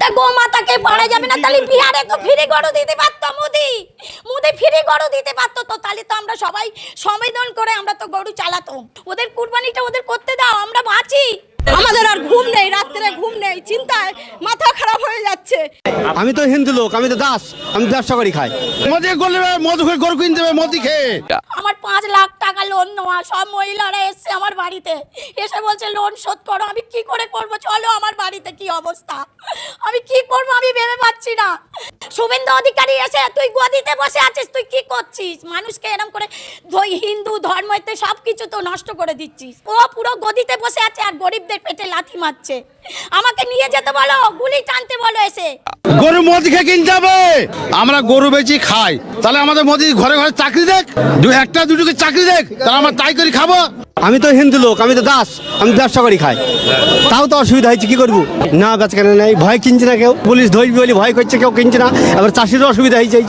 একটা গোমাতাকে পারা যাবে না? তাহলে বিহারে তো ফ্রি গরু দিতে পারতো মোদি ফ্রি গরু দিতে পারতো, তো তাহলে তো আমরা সবাই সংবেদন করে আমরা তো গরু চালাতো। ওদের কুরবানিটা ওদের করতে দাও, আমরা বাঁচি। আমাদের আর ঘুম নেই, রাত্রে ঘুম নেই, চিন্তায় মাথা খারাপ হয়ে যাচ্ছে। আমি তো হিন্দু লোক, আমি তো দাস, আমি ব্যবসা করি খাই। মোদি করলে মদ খেয়ে গরু কিনতে হবে, মোদি খেয়ে। আমার 5 লাখ টাকা লোন নেওয়া, সব মহিলারা এসছে আমার বাড়িতে, এসে বলছে লোন শোধ করো। আমি কি করে করব? চলো আমার বাড়িতে কি অবস্থা, আমি কি করব আমি ভেবে পাচ্ছি না। শুভেন্দু অধিকারী এসে, তুই গদিতে বসে আছিস, তুই কি করছিস? মানুষকে এরকম করে হিন্দু ধর্মতে সব কিছু তো নষ্ট করে দিচ্ছিস। ও পুরো গদিতে বসে আছে আর গরিবদের পেটে লাথি মারছে। আমাকে নিয়ে যেতে বলো, গুলি টানতে বলো এসে। গরু মোদি খেয়ে কিনতে হবে। আমরা গরু বেচি খাই, তাহলে আমাদের মোদি ঘরে ঘরে চাকরি দেখ, একটা দুটোকে চাকরি দেখ, তাহলে আমরা তাই করে খাবো। আমি তো হিন্দু লোক, আমি তো দাস, আমি ব্যবসা করি খাই, তাও তো অসুবিধা হয়েছে, কি করবো? না বেচা কেন নেই, ভয় কিনছে না কেউ, পুলিশ ধরবি বলে ভয় করছে, কেউ কিনছে না। আবার চাষিরও অসুবিধা হয়েছে।